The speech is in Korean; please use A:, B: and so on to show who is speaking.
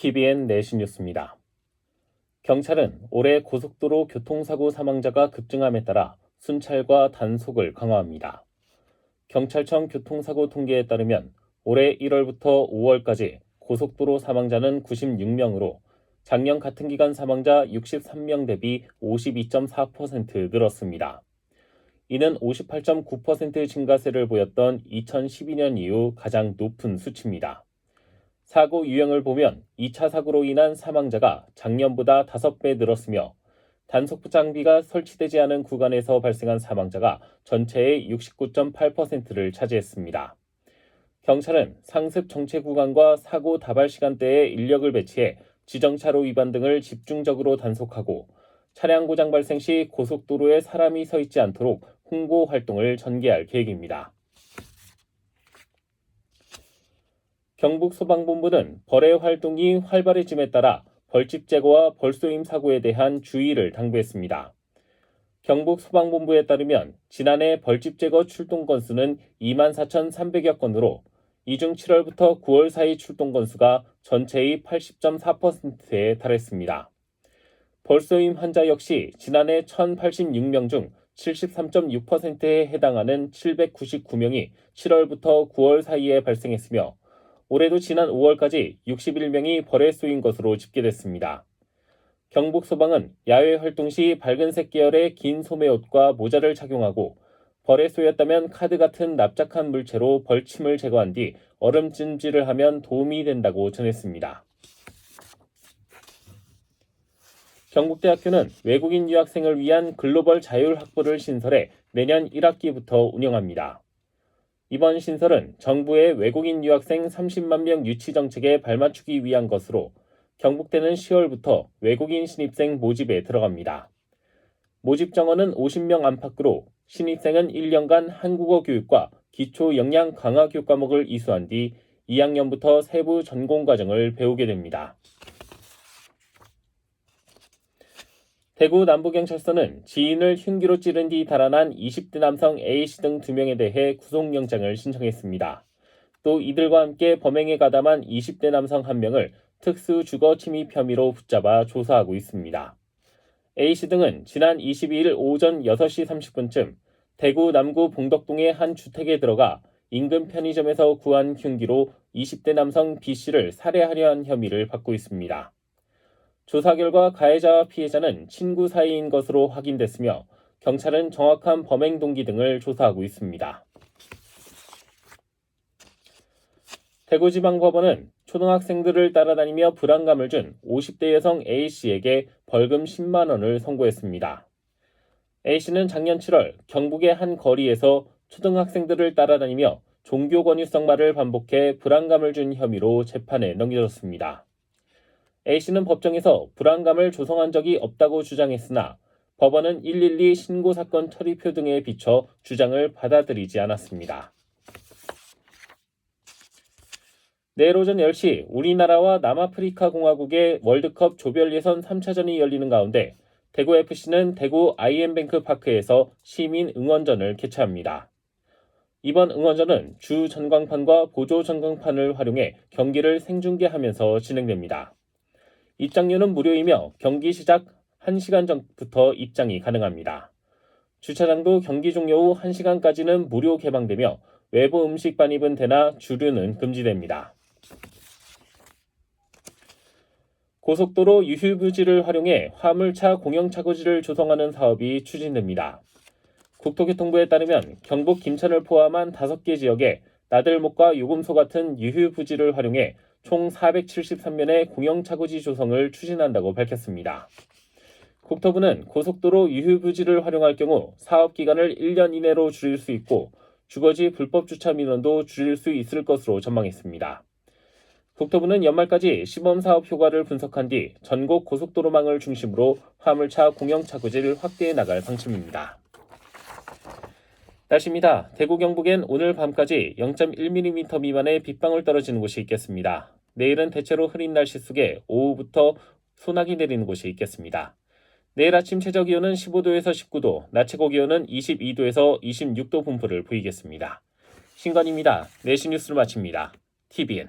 A: TVN 내신 뉴스입니다. 경찰은 올해 고속도로 교통사고 사망자가 급증함에 따라 순찰과 단속을 강화합니다. 경찰청 교통사고 통계에 따르면 올해 1월부터 5월까지 고속도로 사망자는 96명으로 작년 같은 기간 사망자 63명 대비 52.4% 늘었습니다. 이는 58.9% 증가세를 보였던 2012년 이후 가장 높은 수치입니다. 사고 유형을 보면 2차 사고로 인한 사망자가 작년보다 5배 늘었으며 단속 장비가 설치되지 않은 구간에서 발생한 사망자가 전체의 69.8%를 차지했습니다. 경찰은 상습 정체 구간과 사고 다발 시간대에 인력을 배치해 지정차로 위반 등을 집중적으로 단속하고 차량 고장 발생 시 고속도로에 사람이 서 있지 않도록 홍보 활동을 전개할 계획입니다. 경북소방본부는 벌의 활동이 활발해짐에 따라 벌집 제거와 벌쏘임 사고에 대한 주의를 당부했습니다. 경북소방본부에 따르면 지난해 벌집 제거 출동 건수는 24,300여 건으로 이 중 7월부터 9월 사이 출동 건수가 전체의 80.4%에 달했습니다. 벌쏘임 환자 역시 지난해 1,086명 중 73.6%에 해당하는 799명이 7월부터 9월 사이에 발생했으며 올해도 지난 5월까지 61명이 벌에 쏘인 것으로 집계됐습니다. 경북소방은 야외 활동 시 밝은색 계열의 긴 소매옷과 모자를 착용하고 벌에 쏘였다면 카드 같은 납작한 물체로 벌침을 제거한 뒤 얼음찜질을 하면 도움이 된다고 전했습니다. 경북대학교는 외국인 유학생을 위한 글로벌 자율학부를 신설해 내년 1학기부터 운영합니다. 이번 신설은 정부의 외국인 유학생 30만 명 유치 정책에 발맞추기 위한 것으로 경북대는 10월부터 외국인 신입생 모집에 들어갑니다. 모집 정원은 50명 안팎으로 신입생은 1년간 한국어 교육과 기초 역량 강화 교육 과목을 이수한 뒤 2학년부터 세부 전공 과정을 배우게 됩니다. 대구 남부경찰서는 지인을 흉기로 찌른 뒤 달아난 20대 남성 A씨 등 2명에 대해 구속영장을 신청했습니다. 또 이들과 함께 범행에 가담한 20대 남성 1명을 특수주거침입 혐의로 붙잡아 조사하고 있습니다. A씨 등은 지난 22일 오전 6시 30분쯤 대구 남구 봉덕동의 한 주택에 들어가 인근 편의점에서 구한 흉기로 20대 남성 B씨를 살해하려 한 혐의를 받고 있습니다. 조사 결과 가해자와 피해자는 친구 사이인 것으로 확인됐으며 경찰은 정확한 범행 동기 등을 조사하고 있습니다. 대구지방법원은 초등학생들을 따라다니며 불안감을 준 50대 여성 A씨에게 벌금 10만 원을 선고했습니다. A씨는 작년 7월 경북의 한 거리에서 초등학생들을 따라다니며 종교 권유성 말을 반복해 불안감을 준 혐의로 재판에 넘겨졌습니다. A씨는 법정에서 불안감을 조성한 적이 없다고 주장했으나 법원은 112 신고사건 처리표 등에 비춰 주장을 받아들이지 않았습니다. 내일 오전 10시 우리나라와 남아프리카 공화국의 월드컵 조별 예선 3차전이 열리는 가운데 대구FC는 대구 IM뱅크 파크에서 시민 응원전을 개최합니다. 이번 응원전은 주 전광판과 보조 전광판을 활용해 경기를 생중계하면서 진행됩니다. 입장료는 무료이며 경기 시작 1시간 전부터 입장이 가능합니다. 주차장도 경기 종료 후 1시간까지는 무료 개방되며 외부 음식 반입은 되나 주류는 금지됩니다. 고속도로 유휴부지를 활용해 화물차 공영차고지를 조성하는 사업이 추진됩니다. 국토교통부에 따르면 경북 김천을 포함한 5개 지역에 나들목과 요금소 같은 유휴부지를 활용해 총 473면의 공영차고지 조성을 추진한다고 밝혔습니다. 국토부는 고속도로 유휴부지를 활용할 경우 사업기간을 1년 이내로 줄일 수 있고 주거지 불법 주차 민원도 줄일 수 있을 것으로 전망했습니다. 국토부는 연말까지 시범사업 효과를 분석한 뒤 전국 고속도로망을 중심으로 화물차 공영차고지를 확대해 나갈 방침입니다. 날씨입니다. 대구 경북엔 오늘 밤까지 0.1mm 미만의 빗방울 떨어지는 곳이 있겠습니다. 내일은 대체로 흐린 날씨 속에 오후부터 소나기 내리는 곳이 있겠습니다. 내일 아침 최저기온은 15도에서 19도, 낮 최고기온은 22도에서 26도 분포를 보이겠습니다. 신건입니다. 내신 뉴스를 마칩니다. TVN